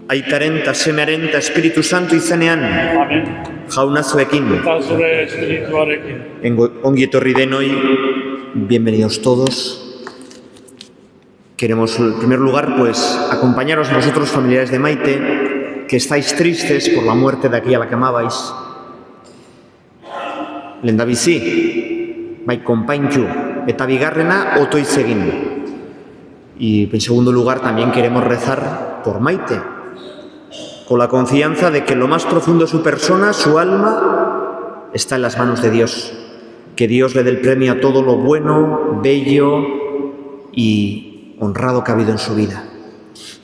Aitaren eta Semearen eta Espiritu Santu izenean. Amen. Jauna zuekin. Eta zure espirituarekin. Ongi etorri denoi, bienvenidos todos. Queremos, en primer lugar, acompañaros a vosotros, familiares de Maite, que estáis tristes por la muerte de aquella a la que amabais. Lehendabizi, bai konpaintxu, eta bigarrena otoitz egin. Y en segundo lugar, también queremos rezar por Maite, con la confianza de que lo más profundo de su persona, su alma, está en las manos de Dios. Que Dios le dé el premio a todo lo bueno, bello y honrado que ha habido en su vida.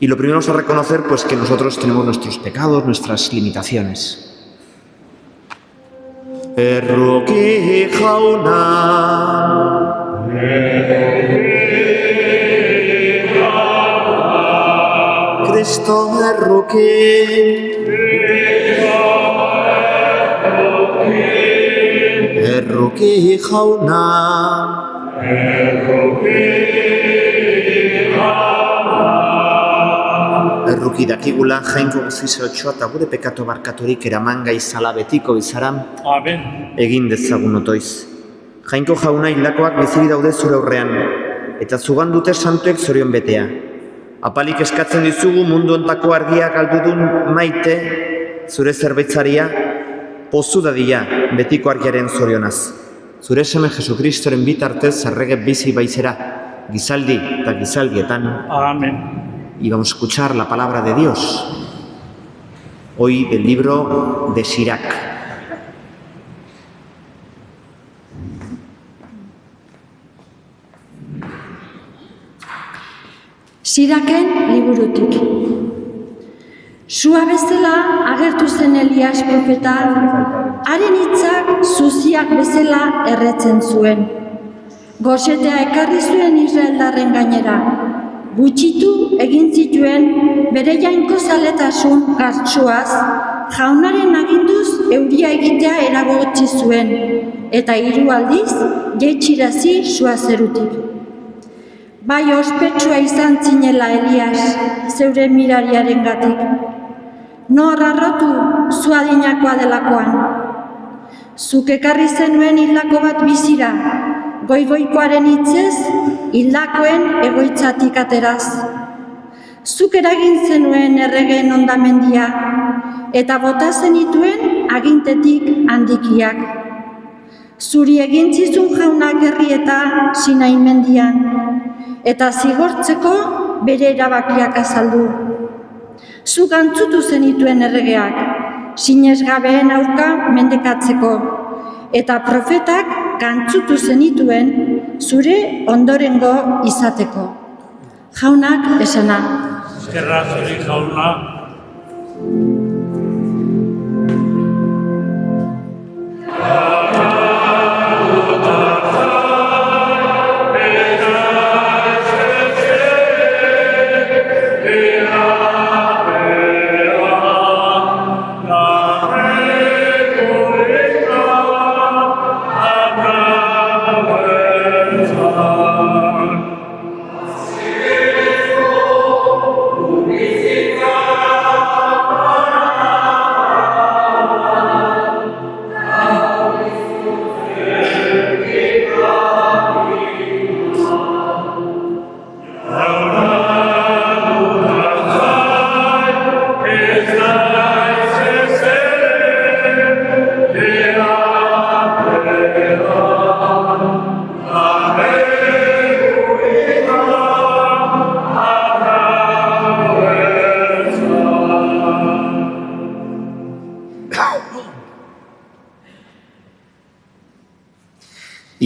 Y lo primero es a reconocer que nosotros tenemos nuestros pecados, nuestras limitaciones. Erroki jauna, Cristo erroki, erroki jauna, erruki dakigula jainko guztizelotxoa eta gure pekatu barkaturik eraman gaizala betiko bizaran. Amen. Egin dezagun otoiz. Jainko jauna hildakoak biziri daude zure aurrean, eta zugan dute santuek zorion betea. Apalik eskatzen dizugu mundu ontako argia galdudun Maite, zure zerbitzaria, pozu dadila betiko argiaren zorionaz. Zure seme Jesukristoren bitartez errege bizi baizera, gizaldi eta gizaldietan. Amen. Y vamos a escuchar la palabra de Dios, hoy del libro de Sirach. Siraken liburutik. Sua bezala agertu zen Elias profeta, haren hitzak zuziak bezala erretzen zuen. Gosetea ekarri zuen Israeldarren gainera. Gutxitu egin zituen bere jainko zaletasun gartsuaz, jaunaren aginduz euria egitea eragotzi zuen, eta 3 aldiz jaitsirazi sua zerutik. Bai ospetsua izan zinela Elias, zeure mirariarengatik. Nor harrotu zu adinakoa delakoan. Zuk ekarri zenuen hildako bat bizira, goigoikoaren hitzez, hildakoen egoitzatik ateraz. Zuk eragin zenuen erregeen ondamendia, eta bota zenituen agintetik handikiak. Zuri egin zizun jaunak herri eta Sinai mendian, eta zigortzeko bere erabakiak azaldu. Zuk antzutu zenituen erregeak, sinesgabeen aurka mendekatzeko, eta profetak kantzutu zenituen zure ondorengo izateko. Jaunak esana. Eskerra zuri jauna. Amen.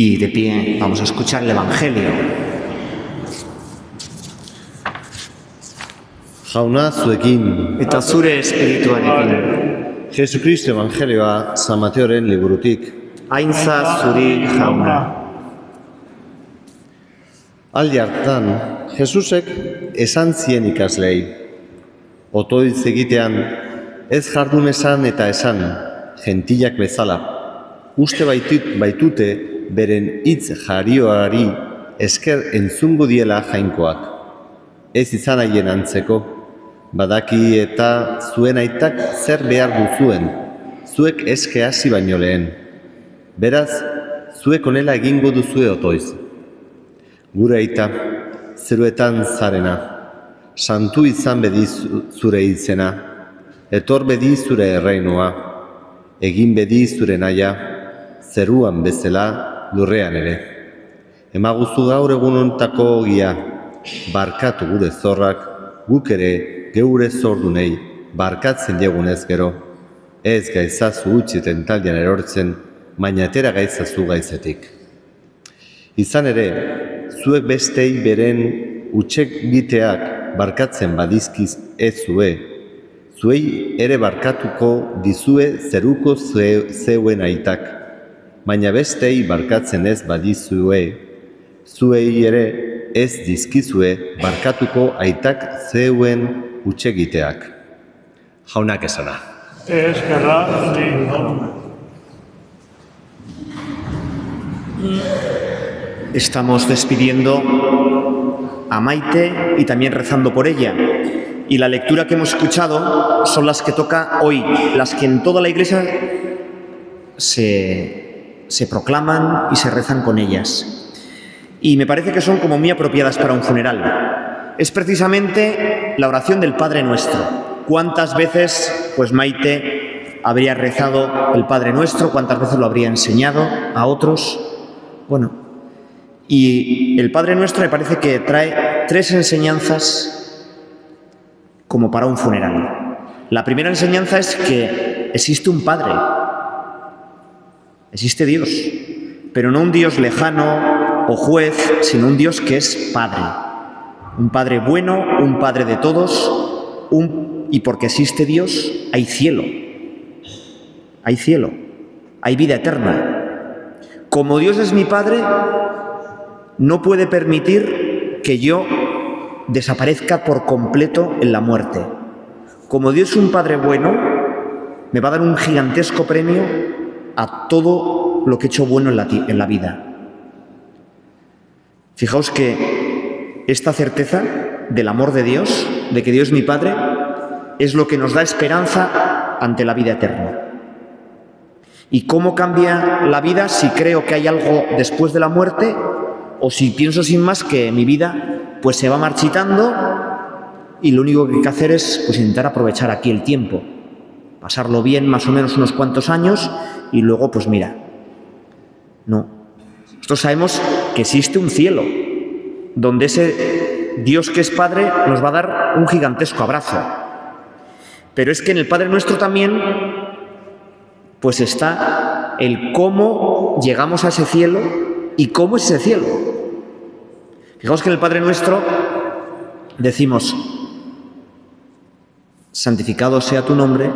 Y de pie vamos a escuchar el Evangelio. Jauna zuekin, Eta zure espirituarekin. Jesucristo Evangelioa San Mateoren liburutik. Aintza zuri jauna. Aldi hartan, Jesusek esan zien ikaslei. Otoitz egitean, ez jardun esan eta esan, gentilak bezala. Uste baitute beren hitz jarioari esker entzungo diela jainkoak. Ez izan haien antzeko, badaki eta zuen aitak zer behar duzuen, zuek eske hasi baino lehen. Beraz, zuek onela egingo duzue otoiz. Gure aita, zeruetan zarena, santu izan bedi zure izena, etor bedi zure erreinua, egin bedi zure naia, zeruan bezala lurrean ere. Emaguzu gaur egunontako ogia, barkatu gure zorrak, guk ere geure zordunei barkatzen diegunez gero, ez gaizazu utxiten taldean erortzen, baina atera gaizazu gaizetik. Izan ere, zuek bestei beren utsegiteak barkatzen badizkiz ez zuei ere barkatuko dizue zeruko zeuen aitak, baina bestei barkatzen ez badizue, zuei ere ez dizkizue barkatuko aitak zeuen utsegiteak. Jaunak esana. Eskerra zuri jauna. Estamos despidiendo a Maite y también rezando por ella. Y la lectura que hemos escuchado son las que toca hoy, las que en toda la Iglesia se proclaman y se rezan con ellas. Y me parece que son como muy apropiadas para un funeral. Es precisamente la oración del Padre Nuestro. ¿Cuántas veces, pues Maite habría rezado el Padre Nuestro? ¿Cuántas veces lo habría enseñado a otros? Bueno, y el Padre Nuestro me parece que trae 3 enseñanzas como para un funeral. La primera enseñanza es que existe un Padre, existe Dios, pero no un Dios lejano o juez, sino un Dios que es Padre. Un Padre bueno, un Padre de todos, y porque existe Dios hay cielo, hay vida eterna. Como Dios es mi Padre, no puede permitir que yo desaparezca por completo en la muerte. Como Dios es un Padre bueno, me va a dar un gigantesco premio a todo lo que he hecho bueno en la vida. Fijaos que esta certeza del amor de Dios, de que Dios es mi Padre, es lo que nos da esperanza ante la vida eterna. ¿Y cómo cambia la vida si creo que hay algo después de la muerte o si pienso sin más que mi vida pues se va marchitando y lo único que hay que hacer es pues intentar aprovechar aquí el tiempo, pasarlo bien más o menos unos cuantos años y luego pues mira, no. Nosotros sabemos que existe un cielo donde ese Dios que es Padre nos va a dar un gigantesco abrazo. Pero es que en el Padre Nuestro también pues está el cómo llegamos a ese cielo y cómo es ese cielo. Fijaos que en el Padre Nuestro decimos: santificado sea tu nombre,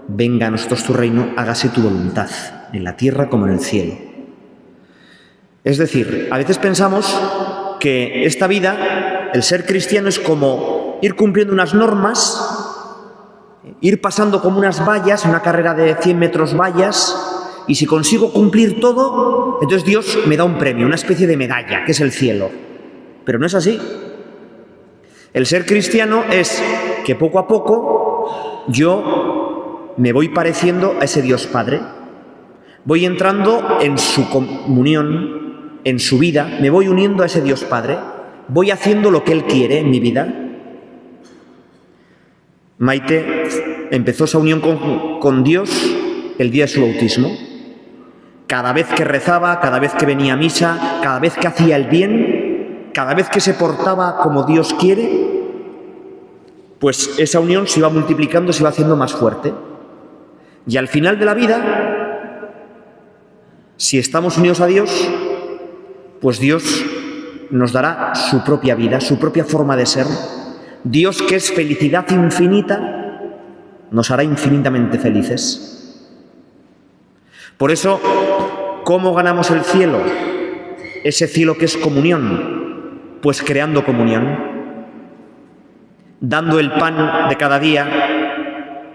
venga a nosotros tu reino, hágase tu voluntad, en la tierra como en el cielo. Es decir, a veces pensamos que esta vida, el ser cristiano, es como ir cumpliendo unas normas, ir pasando como unas vallas, una carrera de 100 metros vallas, y si consigo cumplir todo, entonces Dios me da un premio, una especie de medalla, que es el cielo. Pero no es así. El ser cristiano es que poco a poco yo me voy pareciendo a ese Dios Padre, voy entrando en su comunión, en su vida, me voy uniendo a ese Dios Padre, voy haciendo lo que Él quiere en mi vida. Maite empezó esa unión con Dios el día de su bautismo. Cada vez que rezaba, cada vez que venía a misa, cada vez que hacía el bien, cada vez que se portaba como Dios quiere, pues esa unión se iba multiplicando, se iba haciendo más fuerte. Y al final de la vida, si estamos unidos a Dios, pues Dios nos dará su propia vida, su propia forma de ser. Dios, que es felicidad infinita, nos hará infinitamente felices. Por eso, ¿cómo ganamos el cielo? Ese cielo que es comunión, pues creando comunión, dando el pan de cada día,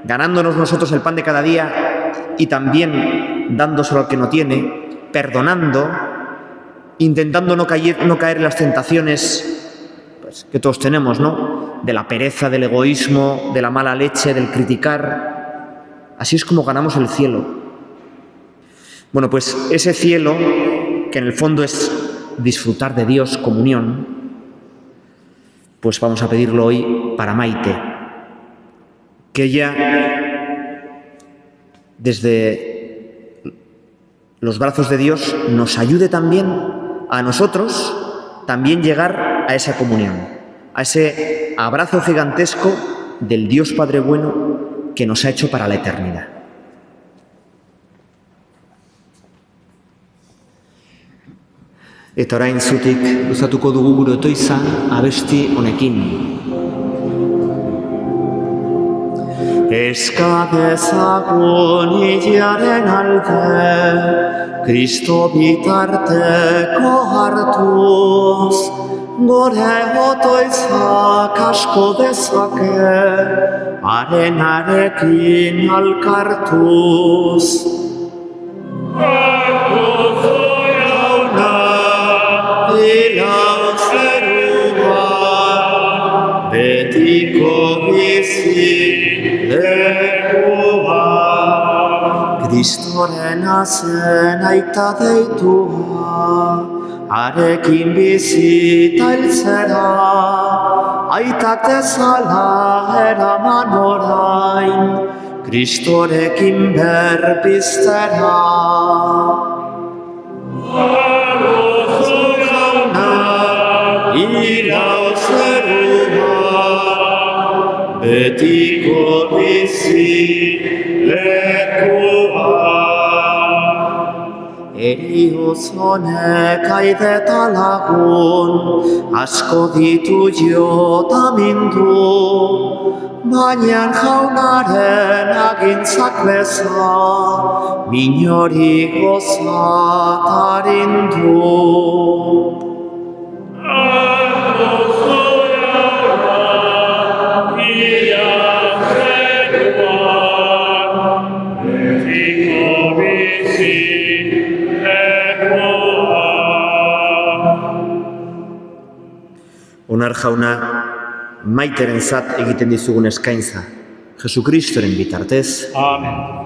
ganándonos nosotros el pan de cada día y también dándoselo al que no tiene, perdonando, intentando no caer en las tentaciones que todos tenemos, ¿no? De la pereza, del egoísmo, de la mala leche, del criticar. Así es como ganamos el cielo. Bueno, pues ese cielo, que en el fondo es disfrutar de Dios, comunión, pues vamos a pedirlo hoy para Maite, que ella, desde los brazos de Dios, nos ayude también a nosotros también llegar a esa comunión, a ese abrazo gigantesco del Dios Padre bueno que nos ha hecho para la eternidad. Eta orain zutik luzatuko dugu gure otoiza abesti honekin. Eska dezagun hilaren alde, Kristo bitarteko hartuz, gore otoizak asko dezake, arenarekin alkartuz. Ilau zerua, betiko bizi lekua, Kristoren azen aita deitua, arekin bizi tailtzera, aitak dezala eraman orain, Kristorekin berbiztera. Ilau zerua, betiko bizi lekua. Erioz honek aideta lagun, asko ditu jotamindu, baina jaunaren agintzak beza, minori gozat arindu. Onar jauna, Maiterentzat egiten dizugun eskaintza, Jesukristoren bitartez. Amen.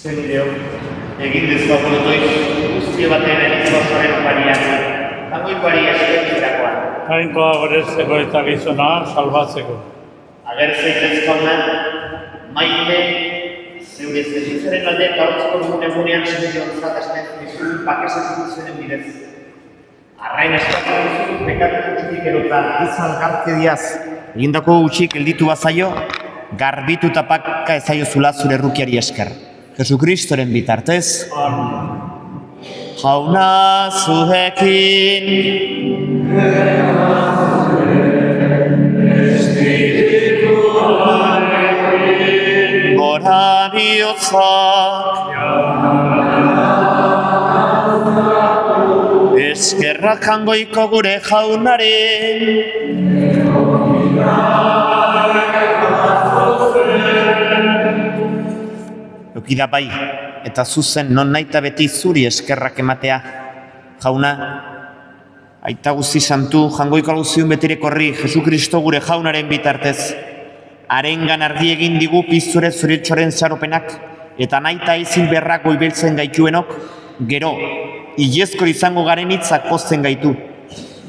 Zenideo, egin dezagun otoiz, guzti baten egizbazaren opariak, dago ipari eskertzerakoan. Jainkoa gorezteko eta gizona salbatzeko. ager zaitez jauna, maite, zeure zebitzaren alde gaurtzeko dugun egunean zentziontzat esten dizu bakesetik zenen bidez. Arrain eskatzen dizu pekatu gutxik erota izan garkediaz egindako gutxik elditu bazaio, garbitu eta pakka ezaiozula zure errukiari esker. Jesukristoren bitartez, jauna zuekin, gora bihotzak, eskerrak jangoiko gure jaunaren, Eukida bai, eta zuzen non naita beti zuri eskerrak ematea. Jauna, aita guzti santu, jangoiko guziun betirek horri, Jesukristo gure jaunaren bitartez. Harengan argi egin digu pizture zuritxoren zaropenak, eta naita izin berrak goibeltzen gaituenok, gero, ilezkor izango garen hitzak pozten gaitu.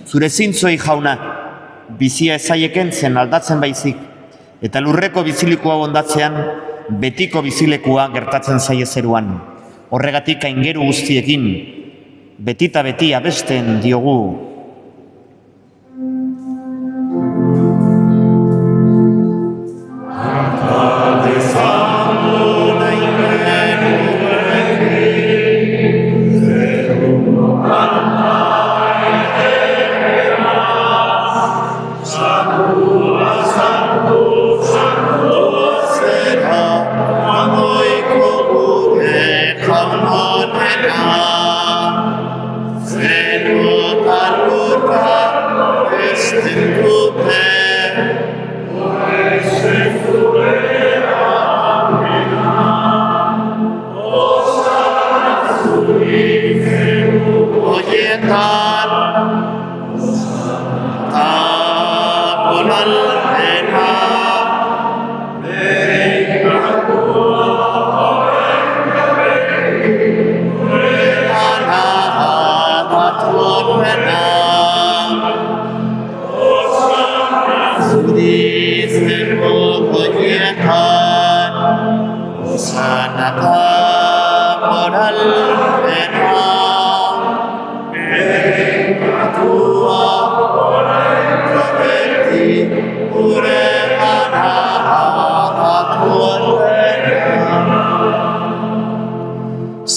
Zure zintzuei jauna, bizia ezaieken zen aldatzen baizik, eta lurreko bizilikoa ondatzean, betiko bizilekua gertatzen zaie zeruan. Horregatik aingeru guztiekin, betita beti abesten diogu.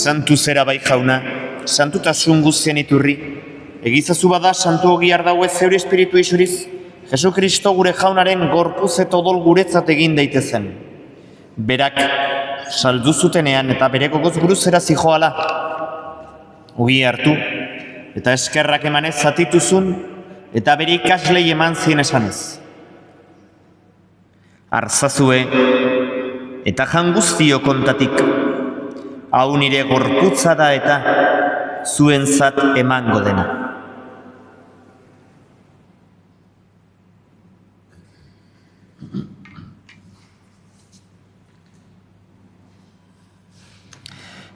Santu zera bai jauna, santutasun guztien iturri, egizazu bada santu ogiar dauez zeure espiritu isuriz, Jesukristo gure jaunaren gorpuz eta odol guretzat egin daitezen. Berak saldu zutenean eta bere gogoz buruzera zijoala, ogi hartu, eta eskerrak emanez zatituzun, eta bere ikaslei eman zien esanez. Artzazue, eta jan guztio kontatik, hau nire gorputza da eta zuentzat emango dena.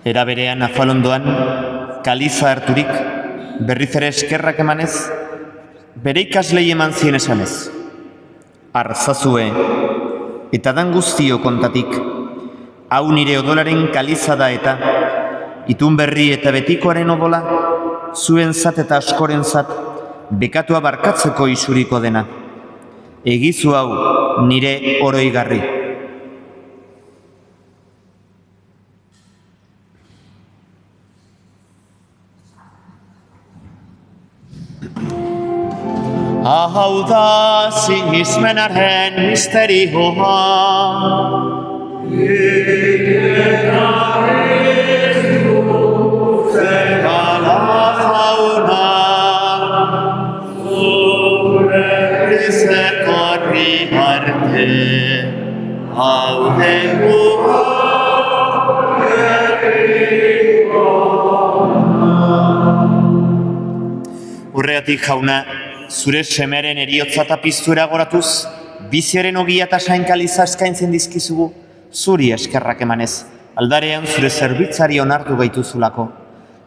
Era berean afalondoan, kaliza harturik, berriz ere eskerrak emanez, bere ikaslei eman zien esanez. Artzazue, eta dan guztio kontatik, hau nire odolaren kaliza da eta, itun berri eta betikoaren odola, zuentzat eta askorentzat, bekatua barkatzeko isuriko dena. Egizu hau nire oroigarri. Hau da sinismenaren misterioa, Zerala jauna, zure ekorri arte, hau dugu Urreatik jauna, zure semeren eriotza eta piztura goratuz, biziaren ogia eta sainkaliza eskaintzen dizkizugu, zuri eskerrak emanez, aldarean zure zerbitzari onartu gaituzulako.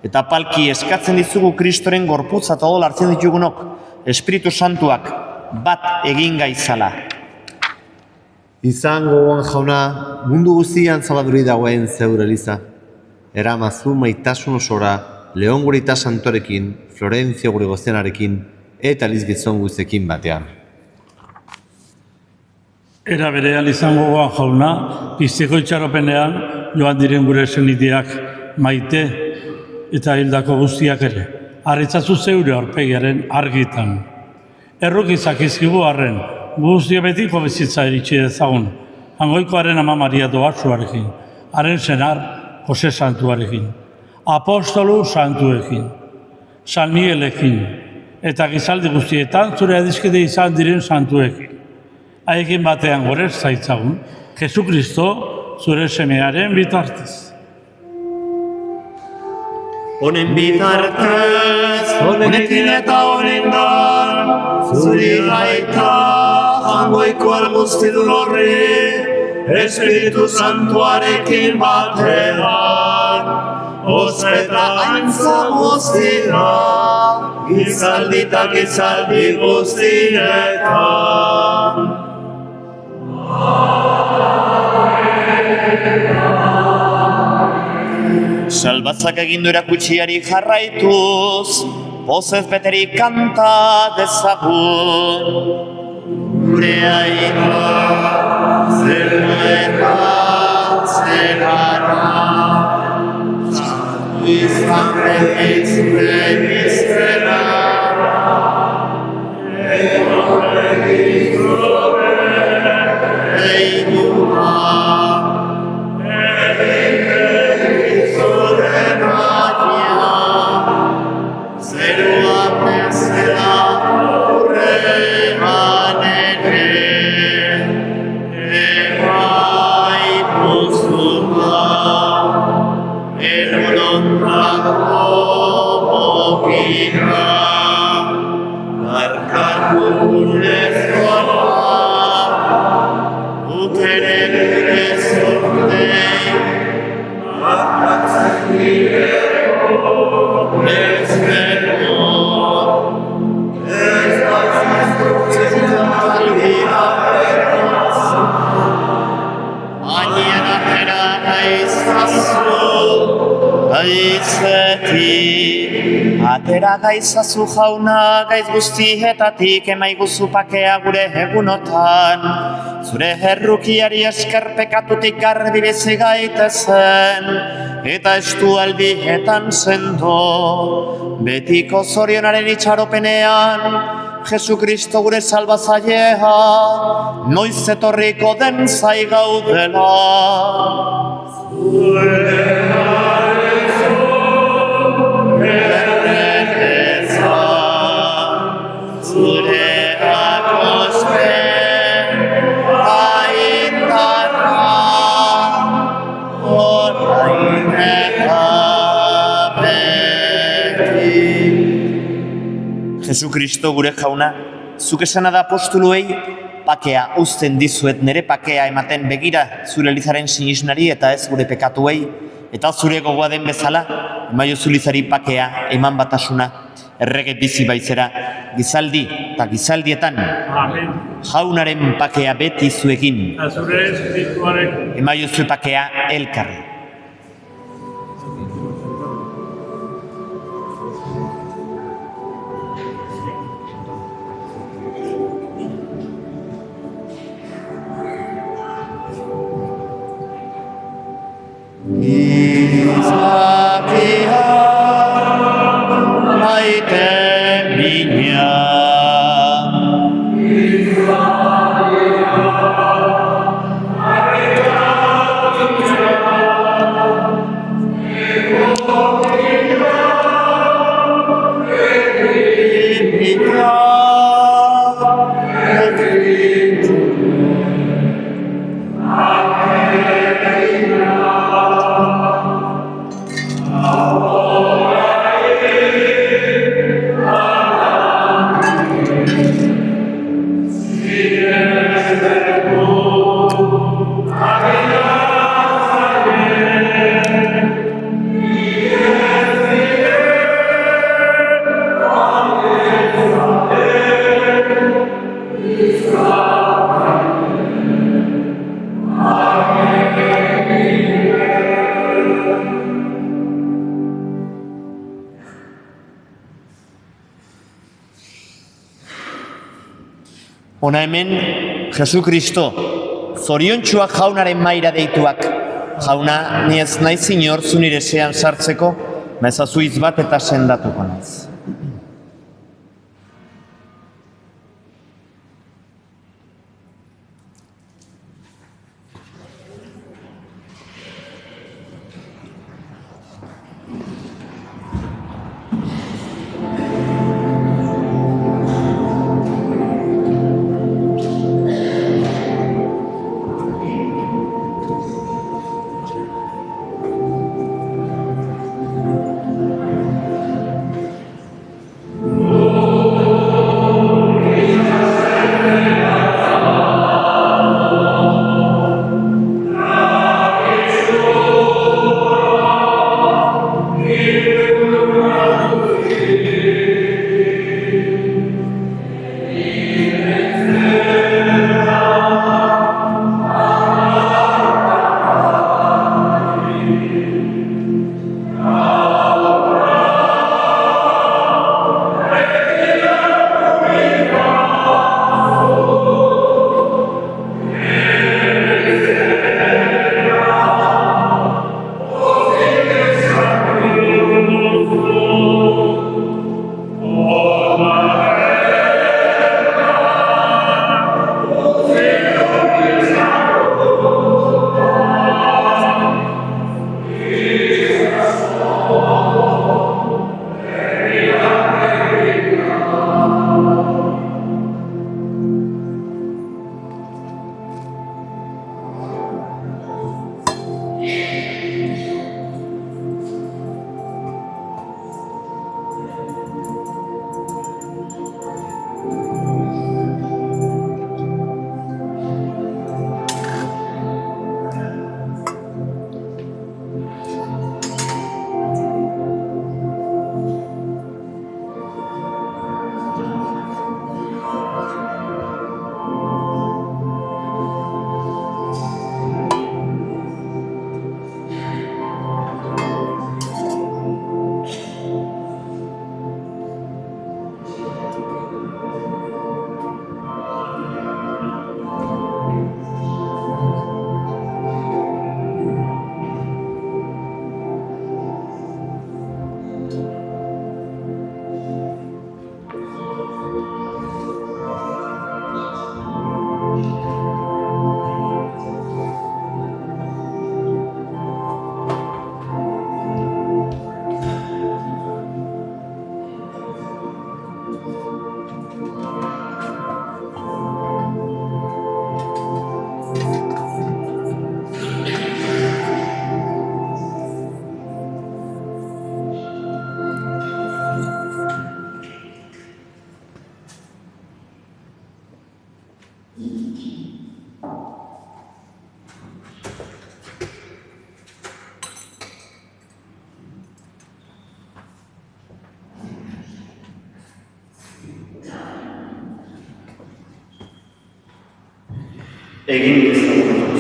Eta palki eskatzen dizugu Kristoren gorputza eta odol hartzen ditugunok, Espiritu Santuak bat egin gaizala. Izango jauna, mundu guztian zabalduri dagoen zeur Eliza. Eramazu maitasun osora, Leon gure eta Santorekin, Florentzio gure goztenarekin, eta Lizgizon guzekin batean. Era berean izango goan jauna, pizteko itxaropenean joan diren gure senitiak Maite eta hildako guztiak ere. Arritzazu zeure aurpegiaren argitan. Erruk izakizkigu arren, guztia betiko bizitza eritxe dezagun. Hangoikoaren ama Maria Doatsuarekin, haren senar Jose Santuarekin, apostolu santuekin, San Miguelekin, eta gizaldi guztietan zure adiskide izan diren santuekin. Haiekin batean gorez zaitzagun, Jesukristo zure semearen bitartez. Honen bitartez, honekin eta honendan, zuri gaita, jangoiko alguztidun horri, Espiritu Santuarekin batean, ospeta aintza guztira, gizaldi eta gizaldi guztietan. Salbatzak egindu erakutsiari jarraituz, pozez beterik kanta dezagun. Gure aita, zerueta, zerara, santu izan begitzen iztera, Atera gaizazu jauna, gaiz guztietatik emaiguzu pakea gure egunotan. Zure herrukiari esker pekatutik garbi bizi gaitezen, eta estu albietan sendo. Betiko zorionaren itxaropenean, Jesukristo gure salbazailea, noiz etorriko den zai gaudela. Jesukristo gure jauna, zuk esana da apostoluei, pakea uzten dizuet nere pakea ematen begira zure Elizaren sinisnari eta ez gure pekatuei, eta zure gogoa den bezala, emaiozu Elizari pakea eman batasuna, errege bizi baizera, gizaldi eta gizaldietan, Amen. jaunaren pakea beti zuekin, Azure espirituarekin. emaiozu pakea elkarri. Maite mina. Hona hemen, Jesu Kristo, zoriontsuak jaunaren maira deituak. Jauna, ni ez naiz inor zu nire sean sartzeko, mezazu hitz bat eta sendatuko naiz. egin dezagun.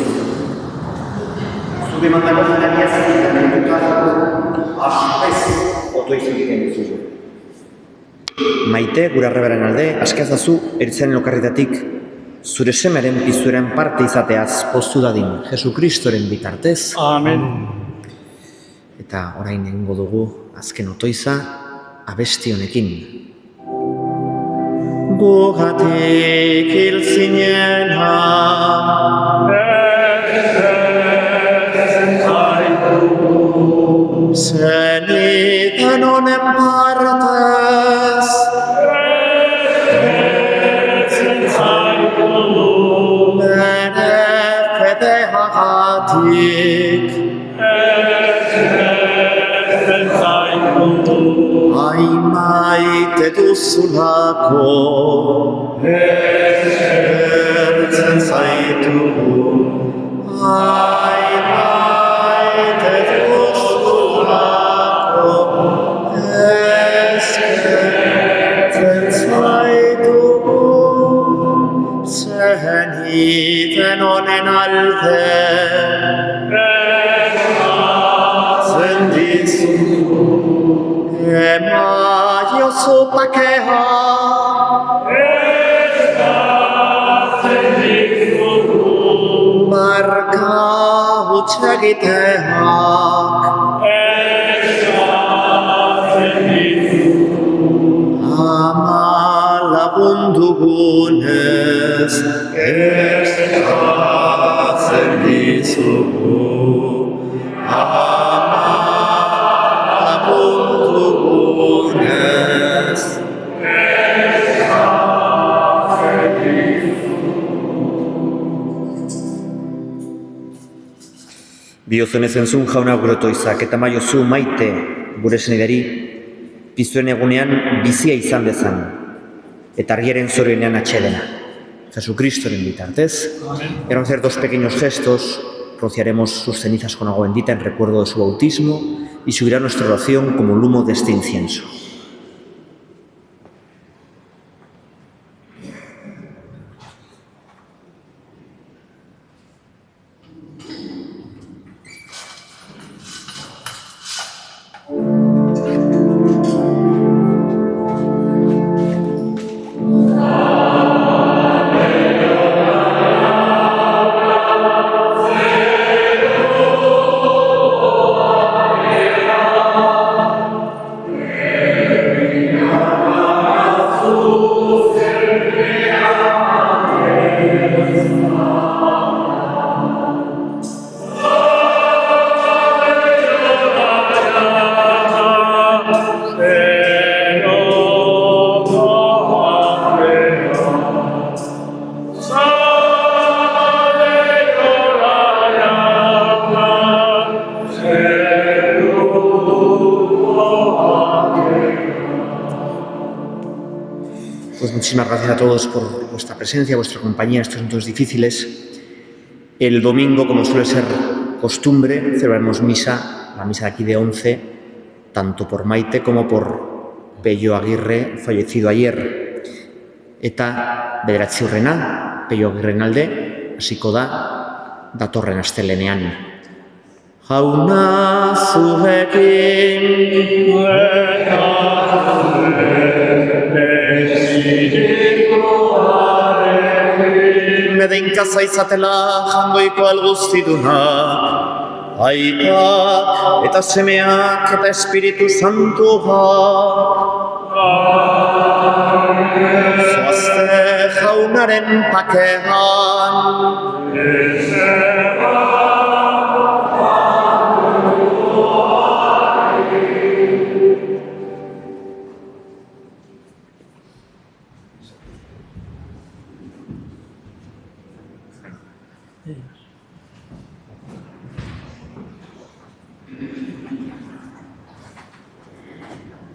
Zure mandako janaria zitetan eduka aspez otoiz egiten duzu. Maite, gure arrebaren alde, askazazu eritzaren lokarritatik zure semeren pizuaren parte izateaz poztu dadin Jesukristoren bitartez. Amen. Eta orain egingo dugu azken otoiza abesti honekin. Gugatik hil zinen zenidan honen partez bere fedeagatik ai maite duzulako ertzen zaitugu ai maite duzulako ezkertzen zaitugu zeniten honen alde ema jozu pakea ahots egiteak. Ama lagundugunez, eskatzen dizugu. Ama lagundugunez, Biozenez entzun jauna gure otoizak, eta maiozu maite gure senideri, piztuen egunean bizia izan dezan, eta argiaren zorionean atxedena. Jesucristoren bitartez. Y vamos a hacer dos pequeños gestos. Rociaremos sus cenizas con agua bendita en recuerdo de su bautismo y subirá nuestra oración como el humo de este incienso. Pues muchísimas gracias a todos por vuestra presencia, vuestra compañía en estos momentos difíciles. El domingo, como suele ser costumbre, celebraremos misa, la misa de aquí de 11, tanto por Maite como por Pello Aguirre, fallecido ayer. Eta bederatzi urrena, Pello Aguirrenalde, hasiko da, datorren astelenean. Jauna zurekin, Medeinka zaizatela jangoiko alguztidunak, aitak eta semeak eta Espiritu Santuak. Zoazte jaunaren pakean, Yes.